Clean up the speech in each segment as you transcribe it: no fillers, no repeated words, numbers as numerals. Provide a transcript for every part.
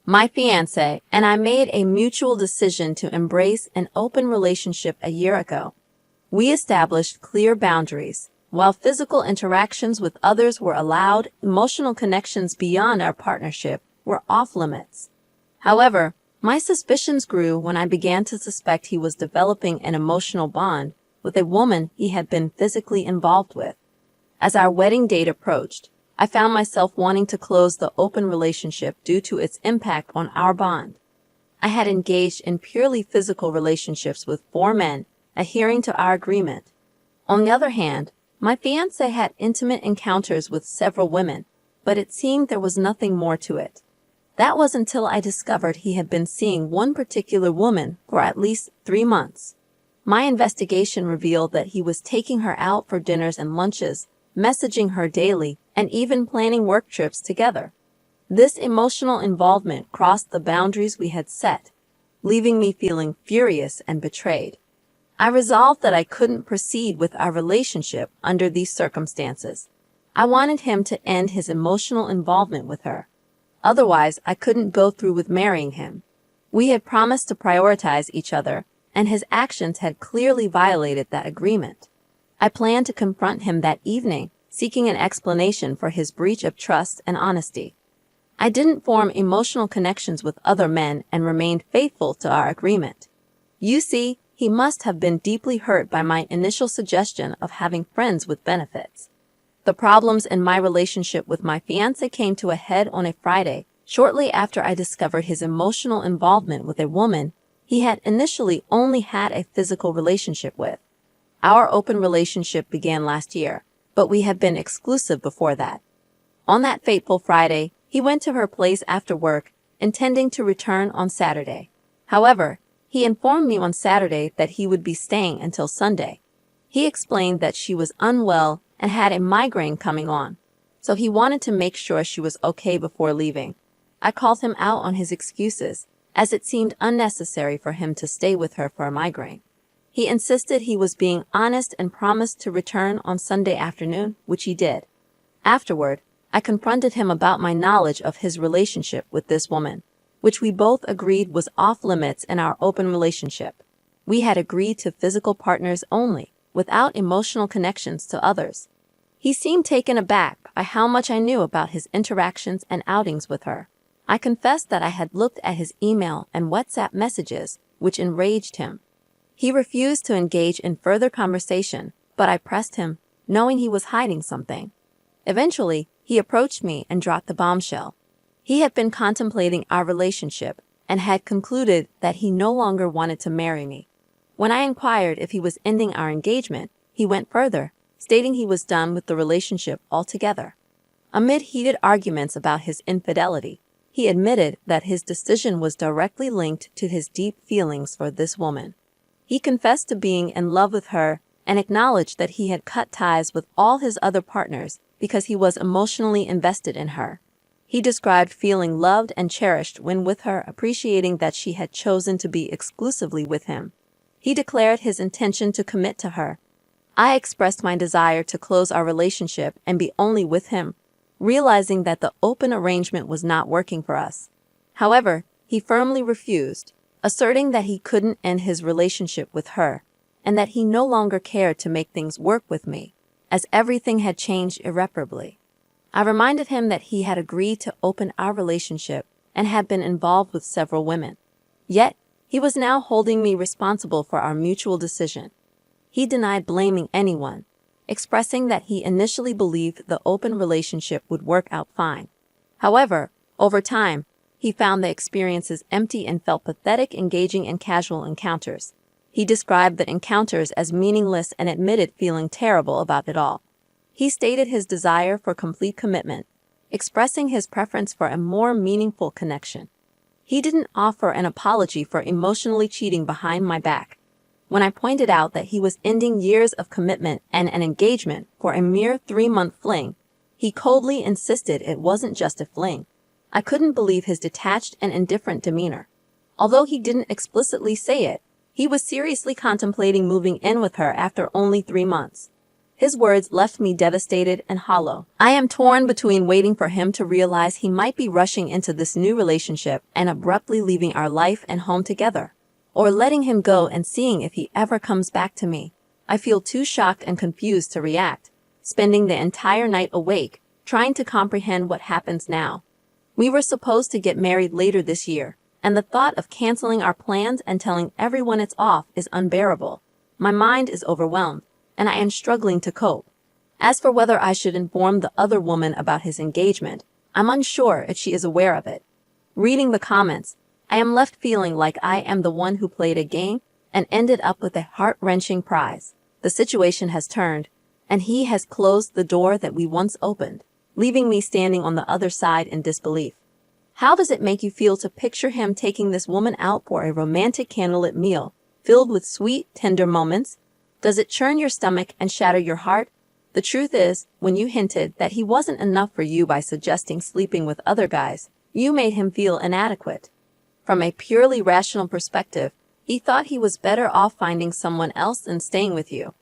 My fiancé and I made a mutual decision to embrace an open relationship a year ago. We established clear boundaries. While physical interactions with others were allowed, emotional connections beyond our partnership were off limits. However, my suspicions grew when I began to suspect he was developing an emotional bond with a woman he had been physically involved with. As our wedding date approached, I found myself wanting to close the open relationship due to its impact on our bond. I had engaged in purely physical relationships with 4 men, adhering to our agreement. On the other hand, my fiancé had intimate encounters with several women, but it seemed there was nothing more to it. That was until I discovered he had been seeing one particular woman for at least 3 months. My investigation revealed that he was taking her out for dinners and lunches, messaging her daily, and even planning work trips together. This emotional involvement crossed the boundaries we had set, leaving me feeling furious and betrayed. I resolved that I couldn't proceed with our relationship under these circumstances. I wanted him to end his emotional involvement with her. Otherwise, I couldn't go through with marrying him. We had promised to prioritize each other, and his actions had clearly violated that agreement. I planned to confront him that evening, seeking an explanation for his breach of trust and honesty. I didn't form emotional connections with other men and remained faithful to our agreement. You see, he must have been deeply hurt by my initial suggestion of having friends with benefits. The problems in my relationship with my fiancé came to a head on a Friday, shortly after I discovered his emotional involvement with a woman he had initially only had a physical relationship with. Our open relationship began last year, but we had been exclusive before that. On that fateful Friday, he went to her place after work, intending to return on Saturday. However, he informed me on Saturday that he would be staying until Sunday. He explained that she was unwell and had a migraine coming on, so he wanted to make sure she was okay before leaving. I called him out on his excuses, as it seemed unnecessary for him to stay with her for a migraine. He insisted he was being honest and promised to return on Sunday afternoon, which he did. Afterward, I confronted him about my knowledge of his relationship with this woman, which we both agreed was off limits in our open relationship. We had agreed to physical partners only, without emotional connections to others. He seemed taken aback by how much I knew about his interactions and outings with her. I confessed that I had looked at his email and WhatsApp messages, which enraged him. He refused to engage in further conversation, but I pressed him, knowing he was hiding something. Eventually, he approached me and dropped the bombshell. He had been contemplating our relationship and had concluded that he no longer wanted to marry me. When I inquired if he was ending our engagement, he went further, stating he was done with the relationship altogether. Amid heated arguments about his infidelity, he admitted that his decision was directly linked to his deep feelings for this woman. He confessed to being in love with her and acknowledged that he had cut ties with all his other partners because he was emotionally invested in her. He described feeling loved and cherished when with her, appreciating that she had chosen to be exclusively with him. He declared his intention to commit to her. I expressed my desire to close our relationship and be only with him, realizing that the open arrangement was not working for us. However, he firmly refused, asserting that he couldn't end his relationship with her, and that he no longer cared to make things work with me, as everything had changed irreparably. I reminded him that he had agreed to open our relationship and had been involved with several women. Yet, he was now holding me responsible for our mutual decision. He denied blaming anyone, expressing that he initially believed the open relationship would work out fine. However, over time, he found the experiences empty and felt pathetic engaging in casual encounters. He described the encounters as meaningless and admitted feeling terrible about it all. He stated his desire for complete commitment, expressing his preference for a more meaningful connection. He didn't offer an apology for emotionally cheating behind my back. When I pointed out that he was ending years of commitment and an engagement for a mere 3-month fling, he coldly insisted it wasn't just a fling. I couldn't believe his detached and indifferent demeanor. Although he didn't explicitly say it, he was seriously contemplating moving in with her after only 3 months. His words left me devastated and hollow. I am torn between waiting for him to realize he might be rushing into this new relationship and abruptly leaving our life and home together, or letting him go and seeing if he ever comes back to me. I feel too shocked and confused to react, spending the entire night awake, trying to comprehend what happens now. We were supposed to get married later this year, and the thought of canceling our plans and telling everyone it's off is unbearable. My mind is overwhelmed, and I am struggling to cope. As for whether I should inform the other woman about his engagement, I'm unsure if she is aware of it. Reading the comments, I am left feeling like I am the one who played a game and ended up with a heart-wrenching prize. The situation has turned, and he has closed the door that we once opened, leaving me standing on the other side in disbelief. How does it make you feel to picture him taking this woman out for a romantic candlelit meal, filled with sweet, tender moments? Does it churn your stomach and shatter your heart? The truth is, when you hinted that he wasn't enough for you by suggesting sleeping with other guys, you made him feel inadequate. From a purely rational perspective, he thought he was better off finding someone else than staying with you.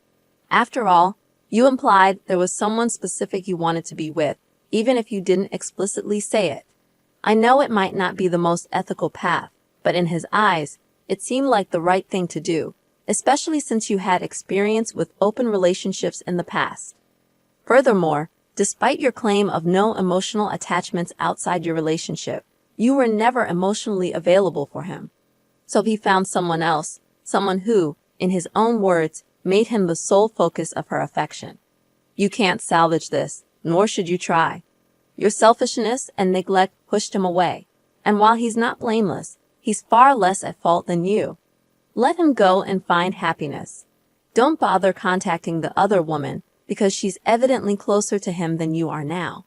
After all, you implied there was someone specific you wanted to be with, even if you didn't explicitly say it. I know it might not be the most ethical path, but in his eyes, it seemed like the right thing to do, especially since you had experience with open relationships in the past. Furthermore, despite your claim of no emotional attachments outside your relationship, you were never emotionally available for him. So he found someone else, someone who, in his own words, made him the sole focus of her affection. You can't salvage this, nor should you try. Your selfishness and neglect pushed him away, and while he's not blameless, he's far less at fault than you. Let him go and find happiness. Don't bother contacting the other woman because she's evidently closer to him than you are now.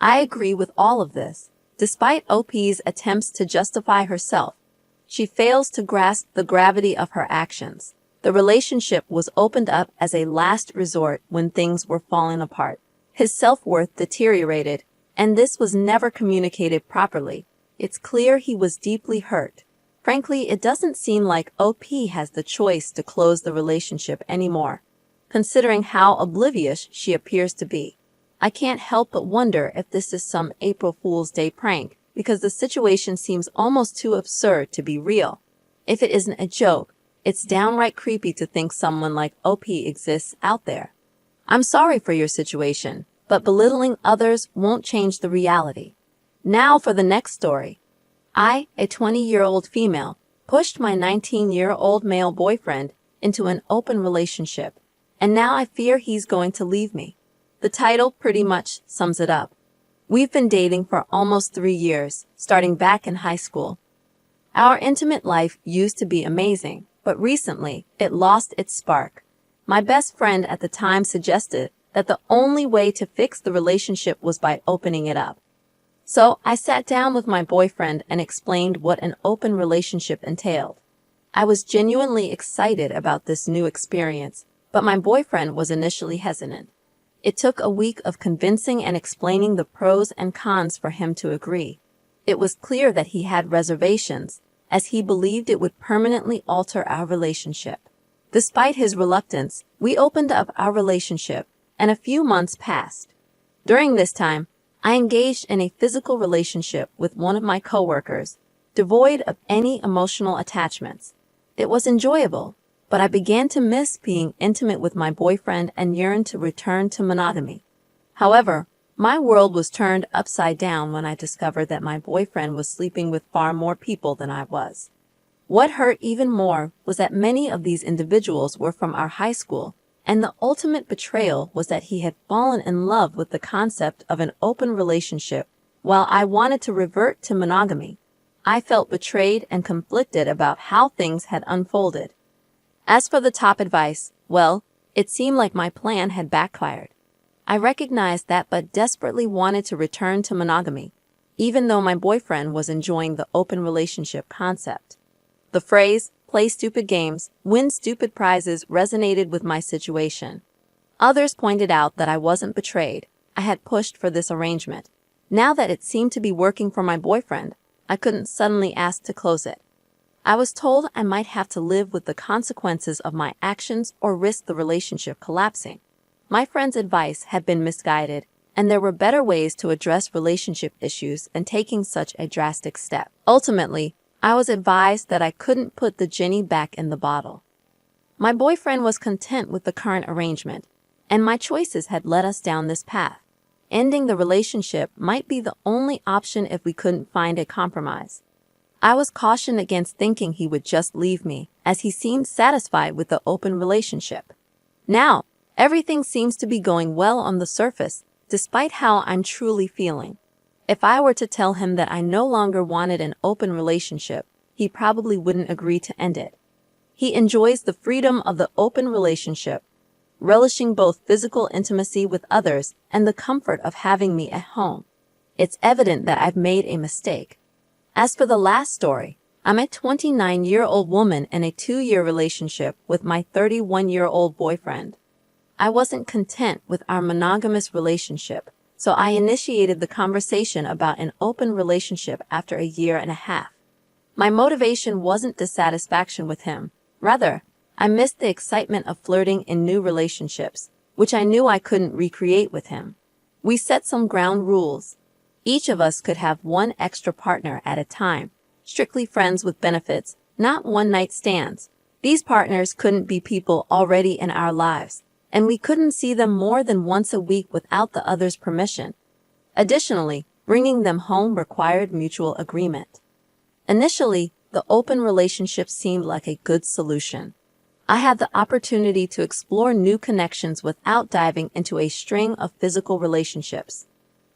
I agree with all of this. Despite OP's attempts to justify herself, she fails to grasp the gravity of her actions. The relationship was opened up as a last resort when things were falling apart. His self-worth deteriorated, and this was never communicated properly. It's clear he was deeply hurt. Frankly, it doesn't seem like OP has the choice to close the relationship anymore, considering how oblivious she appears to be. I can't help but wonder if this is some April Fool's Day prank, because the situation seems almost too absurd to be real. If it isn't a joke, it's downright creepy to think someone like OP exists out there. I'm sorry for your situation, but belittling others won't change the reality. Now for the next story. I, a 20-year-old female, pushed my 19-year-old male boyfriend into an open relationship, and now I fear he's going to leave me. The title pretty much sums it up. We've been dating for almost 3 years, starting back in high school. Our intimate life used to be amazing, but recently it lost its spark. My best friend at the time suggested that the only way to fix the relationship was by opening it up. So I sat down with my boyfriend and explained what an open relationship entailed. I was genuinely excited about this new experience, but my boyfriend was initially hesitant. It took a week of convincing and explaining the pros and cons for him to agree. It was clear that he had reservations, as he believed it would permanently alter our relationship. Despite his reluctance, we opened up our relationship, and a few months passed. During this time, I engaged in a physical relationship with one of my coworkers, devoid of any emotional attachments. It was enjoyable, but I began to miss being intimate with my boyfriend and yearned to return to monogamy. However, my world was turned upside down when I discovered that my boyfriend was sleeping with far more people than I was. What hurt even more was that many of these individuals were from our high school, and the ultimate betrayal was that he had fallen in love with the concept of an open relationship, while I wanted to revert to monogamy. I felt betrayed and conflicted about how things had unfolded. As for the top advice, well, it seemed like my plan had backfired. I recognized that but desperately wanted to return to monogamy, even though my boyfriend was enjoying the open relationship concept. The phrase, "play stupid games, win stupid prizes" resonated with my situation. Others pointed out that I wasn't betrayed. I had pushed for this arrangement. Now that it seemed to be working for my boyfriend, I couldn't suddenly ask to close it. I was told I might have to live with the consequences of my actions or risk the relationship collapsing. My friend's advice had been misguided, and there were better ways to address relationship issues than taking such a drastic step. Ultimately, I was advised that I couldn't put the genie back in the bottle. My boyfriend was content with the current arrangement, and my choices had led us down this path. Ending the relationship might be the only option if we couldn't find a compromise. I was cautioned against thinking he would just leave me, as he seemed satisfied with the open relationship. Now, everything seems to be going well on the surface, despite how I'm truly feeling. If I were to tell him that I no longer wanted an open relationship, he probably wouldn't agree to end it. He enjoys the freedom of the open relationship, relishing both physical intimacy with others and the comfort of having me at home. It's evident that I've made a mistake. As for the last story, I'm a 29-year-old woman in a 2-year relationship with my 31-year-old boyfriend. I wasn't content with our monogamous relationship, so I initiated the conversation about an open relationship after a year and a half. My motivation wasn't dissatisfaction with him. Rather, I missed the excitement of flirting in new relationships, which I knew I couldn't recreate with him. We set some ground rules. Each of us could have one extra partner at a time, strictly friends with benefits, not one-night stands. These partners couldn't be people already in our lives, and we couldn't see them more than once a week without the other's permission. Additionally, bringing them home required mutual agreement. Initially, the open relationship seemed like a good solution. I had the opportunity to explore new connections without diving into a string of physical relationships.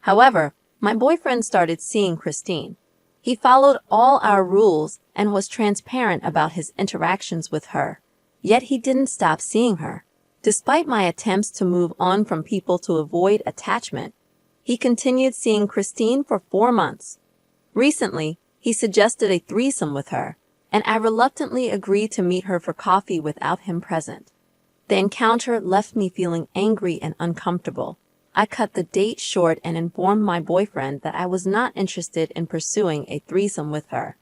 However, my boyfriend started seeing Christine. He followed all our rules and was transparent about his interactions with her. Yet he didn't stop seeing her. Despite my attempts to move on from people to avoid attachment, he continued seeing Christine for 4 months. Recently, he suggested a threesome with her, and I reluctantly agreed to meet her for coffee without him present. The encounter left me feeling angry and uncomfortable. I cut the date short and informed my boyfriend that I was not interested in pursuing a threesome with her.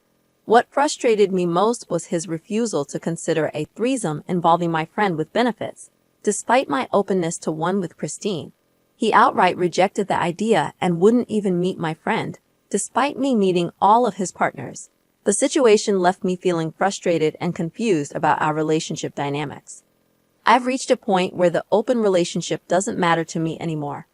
What frustrated me most was his refusal to consider a threesome involving my friend with benefits. Despite my openness to one with Christine, he outright rejected the idea and wouldn't even meet my friend, despite me meeting all of his partners. The situation left me feeling frustrated and confused about our relationship dynamics. I've reached a point where the open relationship doesn't matter to me anymore.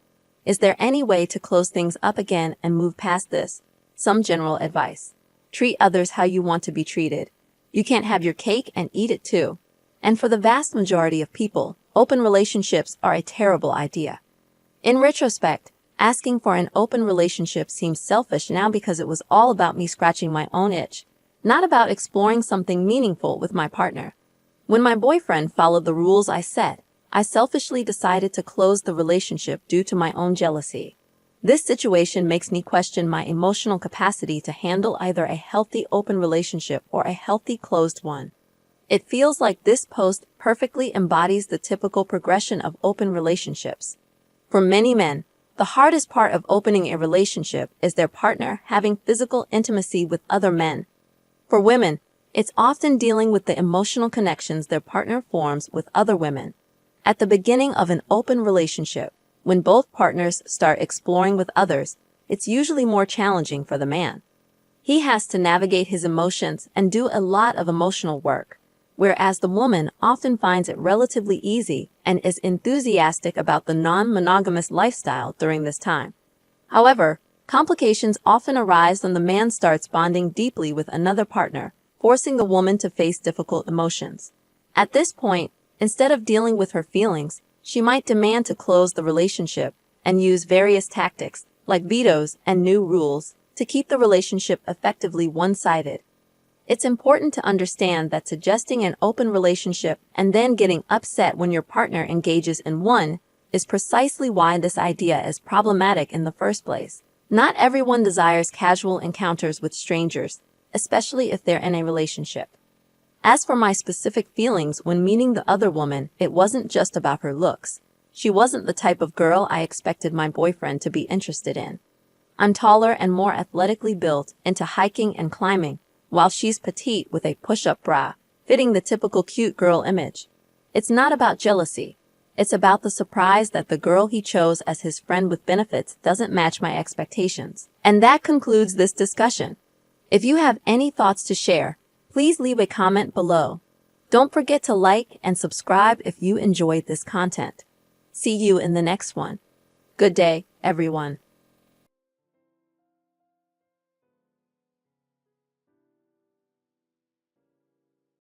Is there any way to close things up again and move past this? Some general advice. Treat others how you want to be treated. You can't have your cake and eat it too. And for the vast majority of people, open relationships are a terrible idea. In retrospect, asking for an open relationship seems selfish now because it was all about me scratching my own itch, not about exploring something meaningful with my partner. When my boyfriend followed the rules I set, I selfishly decided to close the relationship due to my own jealousy. This situation makes me question my emotional capacity to handle either a healthy open relationship or a healthy closed one. It feels like this post perfectly embodies the typical progression of open relationships. For many men, the hardest part of opening a relationship is their partner having physical intimacy with other men. For women, it's often dealing with the emotional connections their partner forms with other women. At the beginning of an open relationship, when both partners start exploring with others, it's usually more challenging for the man. He has to navigate his emotions and do a lot of emotional work, whereas the woman often finds it relatively easy and is enthusiastic about the non-monogamous lifestyle during this time. However, complications often arise when the man starts bonding deeply with another partner, forcing the woman to face difficult emotions. At this point, instead of dealing with her feelings, she might demand to close the relationship and use various tactics, like vetoes and new rules, to keep the relationship effectively one-sided. It's important to understand that suggesting an open relationship and then getting upset when your partner engages in one is precisely why this idea is problematic in the first place. Not everyone desires casual encounters with strangers, especially if they're in a relationship. As for my specific feelings when meeting the other woman, it wasn't just about her looks. She wasn't the type of girl I expected my boyfriend to be interested in. I'm taller and more athletically built, into hiking and climbing, while she's petite with a push-up bra, fitting the typical cute girl image. It's not about jealousy. It's about the surprise that the girl he chose as his friend with benefits doesn't match my expectations. And that concludes this discussion. If you have any thoughts to share, please leave a comment below. Don't forget to like and subscribe if you enjoyed this content. See you in the next one. Good day, everyone.